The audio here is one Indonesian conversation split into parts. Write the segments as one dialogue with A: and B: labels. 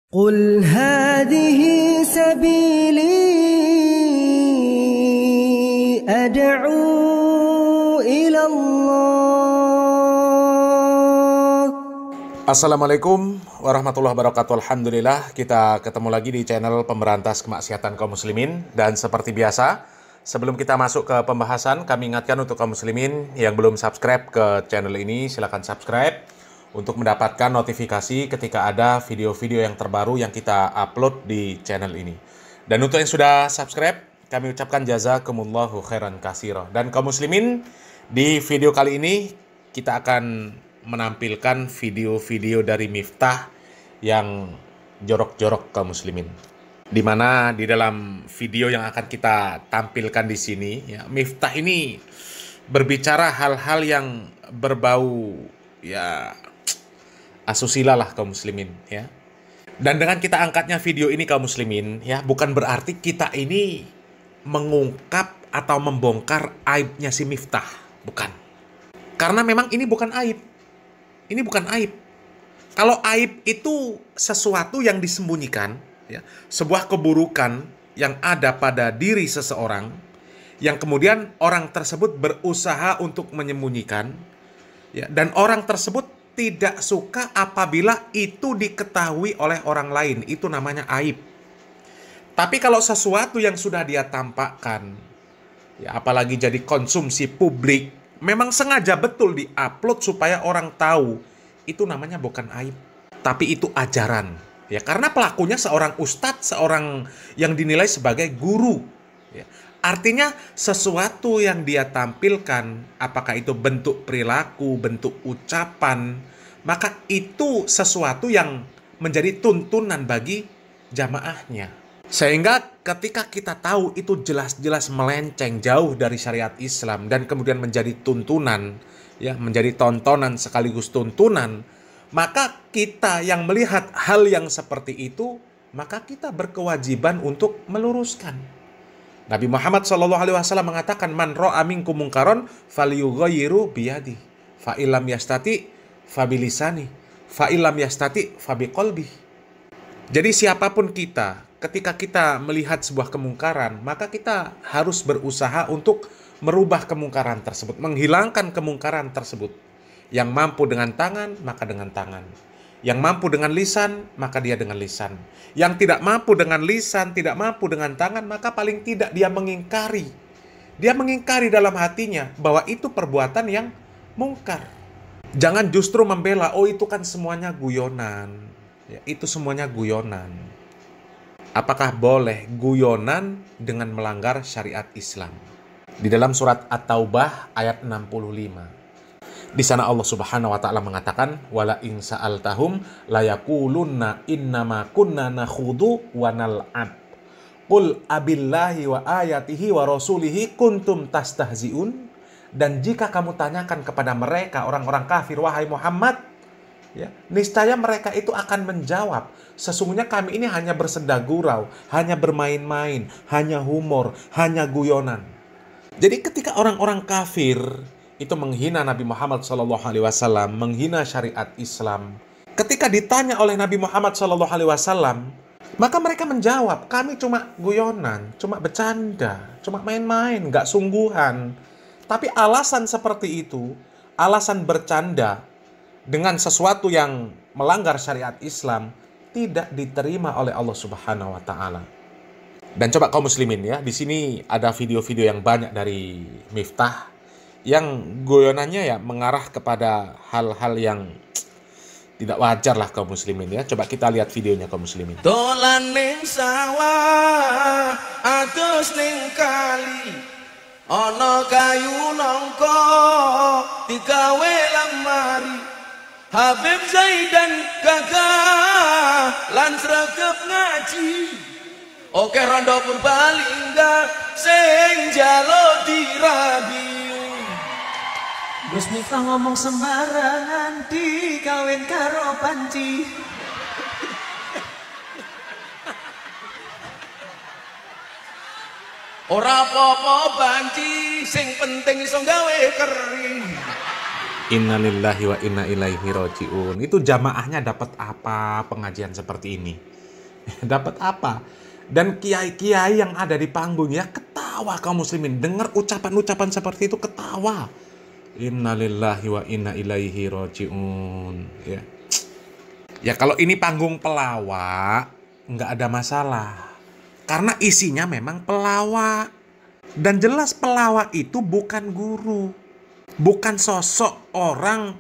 A: قل هذه سبيلي أدعو إلى الله.
B: Assalamualaikum warahmatullahi wabarakatuh. Alhamdulillah kita ketemu lagi di channel Pemberantas Kemaksiatan Kaum Muslimin. Dan seperti biasa, sebelum kita masuk ke pembahasan, kami ingatkan untuk kaum muslimin yang belum subscribe ke channel ini, silakan subscribe untuk mendapatkan notifikasi ketika ada video-video yang terbaru yang kita upload di channel ini. Dan untuk yang sudah subscribe, kami ucapkan jazakumullahu khairan katsira. Dan kaum muslimin, di video kali ini kita akan menampilkan video-video dari Miftah yang jorok-jorok kaum muslimin. Di mana di dalam video yang akan kita tampilkan di sini, ya, Miftah ini berbicara hal-hal yang berbau ya asusila lah kaum muslimin, ya. Dan dengan kita angkatnya video ini kaum muslimin, ya, bukan berarti kita ini mengungkap atau membongkar aibnya si Miftah, bukan. Karena memang ini bukan aib. Ini bukan aib. Kalau aib itu sesuatu yang disembunyikan, ya, sebuah keburukan yang ada pada diri seseorang, yang kemudian orang tersebut berusaha untuk menyembunyikan, ya, dan orang tersebut tidak suka apabila itu diketahui oleh orang lain. Itu namanya aib. Tapi kalau sesuatu yang sudah dia tampakkan, ya, apalagi jadi konsumsi publik, memang sengaja betul diupload supaya orang tahu, itu namanya bukan aib, tapi itu ajaran. Ya, karena pelakunya seorang ustadz, seorang yang dinilai sebagai guru. Ya. Artinya sesuatu yang dia tampilkan, apakah itu bentuk perilaku, bentuk ucapan, maka itu sesuatu yang menjadi tuntunan bagi jamaahnya. Sehingga ketika kita tahu itu jelas-jelas melenceng jauh dari syariat Islam dan kemudian menjadi tuntunan, ya, menjadi tontonan sekaligus tuntunan, maka kita yang melihat hal yang seperti itu, maka kita berkewajiban untuk meluruskan. Nabi Muhammad SAW mengatakan, man ra'a minkum munkaron falyughayyiru biyadi, fa illam yastati fa bilisani, fa illam yastati fa biqalbi. Jadi siapapun kita, ketika kita melihat sebuah kemungkaran, maka kita harus berusaha untuk merubah kemungkaran tersebut, menghilangkan kemungkaran tersebut. Yang mampu dengan tangan, maka dengan tangan. Yang mampu dengan lisan, maka dia dengan lisan. Yang tidak mampu dengan lisan, tidak mampu dengan tangan, maka paling tidak dia mengingkari. Dia mengingkari dalam hatinya bahwa itu perbuatan yang mungkar. Jangan justru membela, oh itu kan semuanya guyonan. Ya, itu semuanya guyonan. Apakah boleh guyonan dengan melanggar syariat Islam? Di dalam surat At-Taubah ayat 65. Di sana Allah Subhanahu wa taala mengatakan, wala in sa'altahum la yaqulunna innama kunna nakhudu wa nal'ab. Qul abillahi wa ayatihi wa rasulihi kuntum tastahzi'un. Dan jika kamu tanyakan kepada mereka orang-orang kafir, wahai Muhammad, ya, niscaya mereka itu akan menjawab, sesungguhnya kami ini hanya bersenda gurau, hanya bermain-main, hanya humor, hanya guyonan. Jadi ketika orang-orang kafir itu menghina Nabi Muhammad SAW, menghina syariat Islam, ketika ditanya oleh Nabi Muhammad SAW, maka mereka menjawab, kami cuma guyonan, cuma bercanda, cuma main-main, gak sungguhan. Tapi alasan seperti itu, alasan bercanda dengan sesuatu yang melanggar syariat Islam, tidak diterima oleh Allah Subhanahu wa taala. Dan coba kaum muslimin, ya, di sini ada video-video yang banyak dari Miftah yang guyonannya ya mengarah kepada hal-hal yang tidak wajar lah kaum muslimin, ya. Coba kita lihat videonya kaum muslimin.
C: Dolan ning sawah, atus ning kali, ana kayu nangka digawe lemari. Habib Zaidan gagah lan sregep ngaji. Oke rondo Purbalingga sing jalo dirabi.
A: Gus Miftah ngomong sembarangan dikawin karo Panci.
C: Ora apa-apa Panci, sing penting iso gawe kering.
B: Innalillahi wa inna ilaihi roji'un. Itu jamaahnya dapat apa pengajian seperti ini? Dapat apa? Dan kiai-kiai yang ada di panggung ya ketawa kaum muslimin. Dengar ucapan-ucapan seperti itu ketawa. Innalillahi wa inna ilaihi roji'un. Ya. Ya kalau ini panggung pelawak nggak ada masalah. Karena isinya memang pelawak. Dan jelas pelawak itu bukan guru. Bukan sosok orang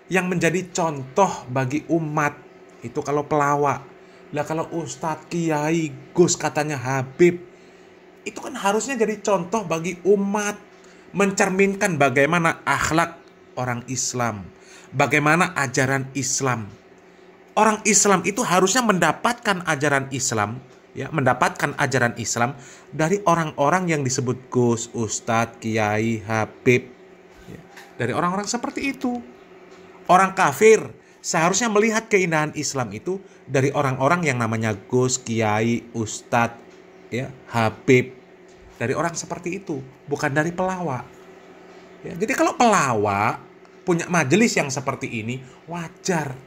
B: yang menjadi contoh bagi umat. Itu kalau pelawak. Lah kalau Ustadz, Kiai, Gus katanya Habib. Itu kan harusnya jadi contoh bagi umat. Mencerminkan bagaimana akhlak orang Islam. Bagaimana ajaran Islam. Orang Islam itu harusnya mendapatkan ajaran Islam. Ya, mendapatkan ajaran Islam dari orang-orang yang disebut Gus, Ustadz, Kiai, Habib. Ya, dari orang-orang seperti itu. Orang kafir seharusnya melihat keindahan Islam itu dari orang-orang yang namanya Gus, Kiai, Ustadz, ya, Habib. Dari orang seperti itu, bukan dari pelawak. Ya, jadi kalau pelawak punya majelis yang seperti ini, wajar.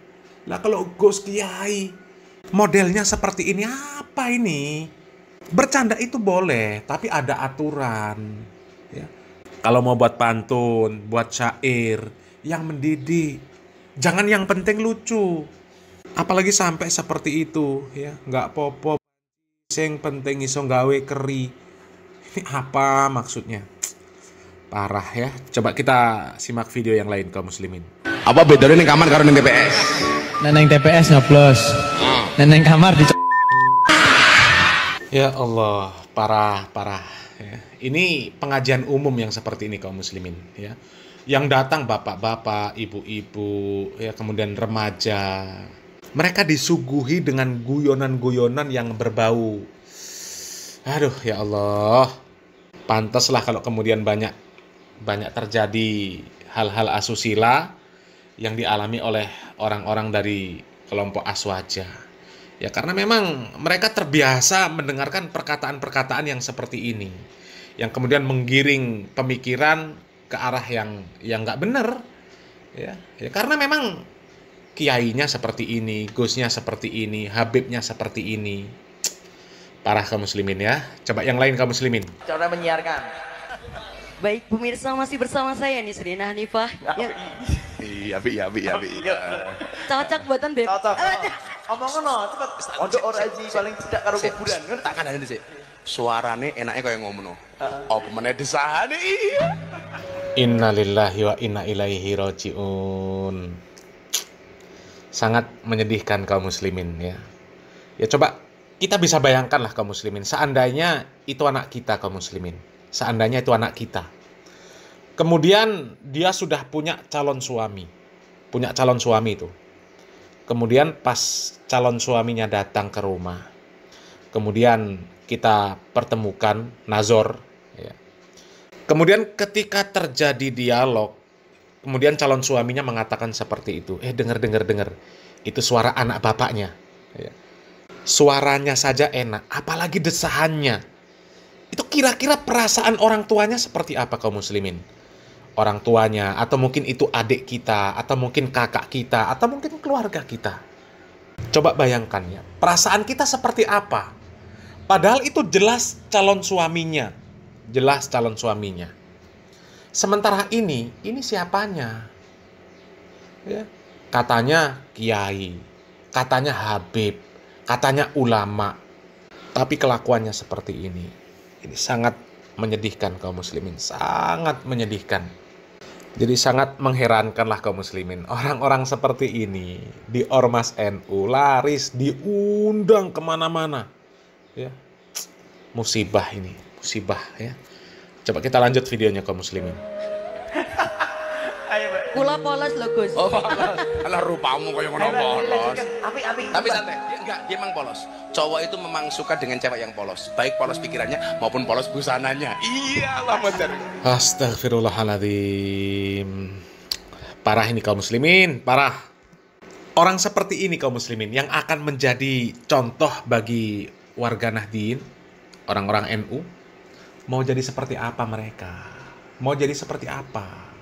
B: Lah kalau Gus, Kiai, modelnya seperti ini, apa ini? Bercanda itu boleh, tapi ada aturan. Ya. Kalau mau buat pantun, buat syair, yang mendidik. Jangan yang penting lucu. Apalagi sampai seperti itu, ya, nggak popo, sing penting iso gawe keri. Ini apa maksudnya? Parah ya. Coba kita simak video yang lain kaum muslimin.
C: Apa bedanya ning kamar karo ning TPS?
D: Neneng TPS nyoblos. Neneng kamar di
B: Ya Allah, parah. Ya. Ini pengajian umum yang seperti ini kaum muslimin, ya. Yang datang bapak-bapak, ibu-ibu, ya, kemudian remaja. Mereka disuguhi dengan guyonan-guyonan yang berbau. Aduh, ya Allah. Pantaslah kalau kemudian banyak terjadi hal-hal asusila yang dialami oleh orang-orang dari kelompok aswaja. Ya karena memang mereka terbiasa mendengarkan perkataan-perkataan yang seperti ini. Yang kemudian menggiring pemikiran ke arah yang nggak benar, ya karena memang kiainya seperti ini, gusnya seperti ini, habibnya seperti ini. Parah kaum muslimin ya. Coba yang lain kaum muslimin.
E: Cara menyiarkan.
F: Baik, pemirsa masih bersama saya nih Srina Hanifah. Ya.
C: Iya, Bi.
F: Cocok buatan Beb.
E: Cocok. Omong ngono, cepet. Pondok ora aji paling tidak karo kuburan kan.
C: Tak kandhani sik. Suarane enake kaya ngono. Apa meneh desahane iya.
B: Innalillahi wa inna ilaihi roji'un. Sangat menyedihkan kaum muslimin ya. Ya coba kita bisa bayangkan lah kaum muslimin. Seandainya itu anak kita kaum muslimin. Seandainya itu anak kita. Kemudian dia sudah punya calon suami. Punya calon suami itu. Kemudian pas calon suaminya datang ke rumah. Kemudian kita pertemukan nazor. Ya. Kemudian ketika terjadi dialog. Kemudian calon suaminya mengatakan seperti itu. Dengar. Itu suara anak bapaknya. Ya. Suaranya saja enak. Apalagi desahannya. Itu kira-kira perasaan orang tuanya seperti apa kaum muslimin? Orang tuanya, atau mungkin itu adik kita, atau mungkin kakak kita, atau mungkin keluarga kita. Coba bayangkan ya, perasaan kita seperti apa? Padahal itu jelas calon suaminya. Jelas calon suaminya. Sementara ini siapanya? Ya, katanya kiai, katanya habib, katanya ulama. Tapi kelakuannya seperti ini. Ini sangat menyedihkan kaum muslimin. Sangat menyedihkan. Jadi sangat mengherankanlah kaum muslimin. Orang-orang seperti ini di Ormas NU laris, diundang kemana-mana. Ya. Musibah ini, musibah ya. Coba kita lanjut videonya kaum muslimin.
F: Kula polos lho Gus.
C: Oh, alah rupamu kayak ngono polos.
E: Api.
C: Tapi santai, dia emang polos. Cowok itu memang suka dengan cewek yang polos. Baik polos pikirannya maupun polos busananya. Iya, Allah benar.
B: Astagfirullahaladzim. Parah ini kaum muslimin, parah. Orang seperti ini kaum muslimin yang akan menjadi contoh bagi warga Nahdien, orang-orang NU, mau jadi seperti apa mereka? Mau jadi seperti apa?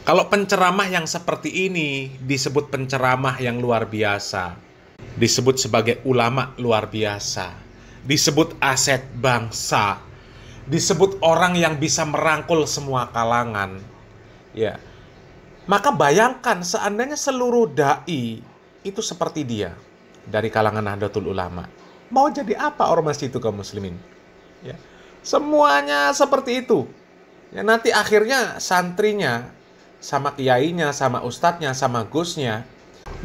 B: Kalau penceramah yang seperti ini disebut penceramah yang luar biasa, disebut sebagai ulama luar biasa, disebut aset bangsa, disebut orang yang bisa merangkul semua kalangan, ya. Maka bayangkan seandainya seluruh dai itu seperti dia dari kalangan Nahdlatul Ulama, mau jadi apa ormas itu kaum muslimin? Ya. Semuanya seperti itu. Ya, nanti akhirnya santrinya sama kiainya, sama ustadznya, sama gusnya,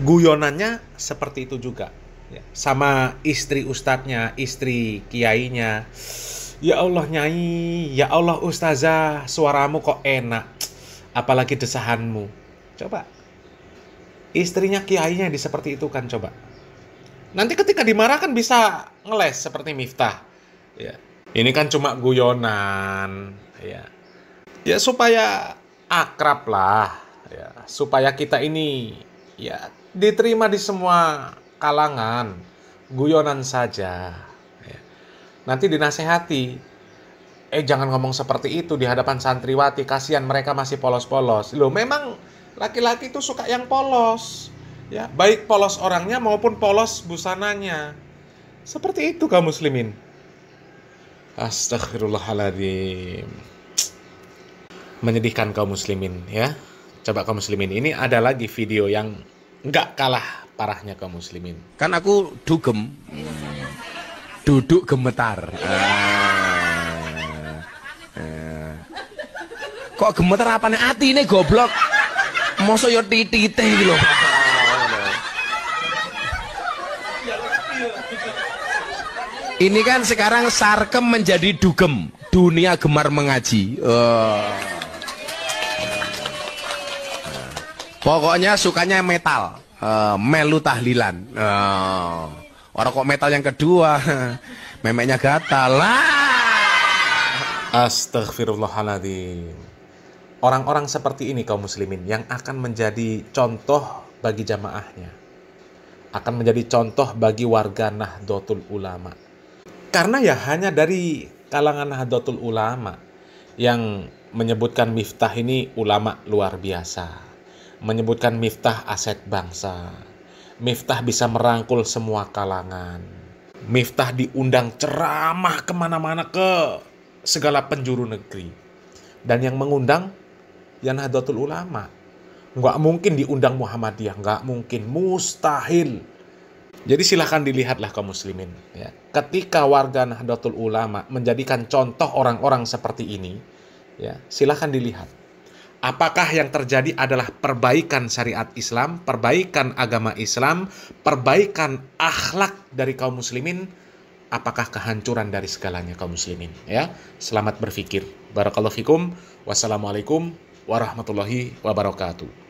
B: guyonannya seperti itu juga. Ya. Sama istri ustadznya, istri kiainya. Ya Allah nyai, ya Allah ustazah, suaramu kok enak. Apalagi desahanmu. Coba. Istrinya kiainya seperti itu kan, coba. Nanti ketika dimarahkan bisa ngeles seperti Miftah. Ya. Ini kan cuma guyonan. Ya. Ya supaya akrab lah, ya, supaya kita ini ya diterima di semua kalangan, guyonan saja. Ya. Nanti dinasehati, jangan ngomong seperti itu di hadapan santriwati, kasihan mereka masih polos-polos. Loh, memang laki-laki itu suka yang polos, ya, baik polos orangnya maupun polos busananya. Seperti itu kaum muslimin. Astagfirullahaladzim. Menyedihkan kaum muslimin, ya. Coba kaum muslimin, ini ada lagi video yang nggak kalah parahnya kaum muslimin.
C: Kan aku dugem, duduk gemetar. Kok gemetar apane atine goblok? Mosok yo titite iki lho. Ini kan sekarang sarkem menjadi dugem, dunia gemar mengaji. Pokoknya sukanya metal, melu tahlilan. Orang kok metal yang kedua, memeknya gatal lah.
B: Astagfirullahaladzim. Orang-orang seperti ini kaum muslimin yang akan menjadi contoh bagi jamaahnya, akan menjadi contoh bagi warga Nahdlatul Ulama. Karena ya hanya dari kalangan Nahdlatul Ulama yang menyebutkan Miftah ini ulama luar biasa, menyebutkan Miftah aset bangsa, Miftah bisa merangkul semua kalangan, Miftah diundang ceramah kemana-mana ke segala penjuru negeri, dan yang mengundang ya Nahdlatul Ulama. Nggak mungkin diundang Muhammadiyah, nggak mungkin, mustahil. Jadi silahkan dilihatlah kaum muslimin, ya. Ketika warga Nahdlatul Ulama menjadikan contoh orang-orang seperti ini, ya, silahkan dilihat. Apakah yang terjadi adalah perbaikan syariat Islam, perbaikan agama Islam, perbaikan akhlak dari kaum muslimin, apakah kehancuran dari segalanya kaum muslimin, ya. Selamat berpikir. Barakallahu fikum. Wassalamualaikum warahmatullahi wabarakatuh.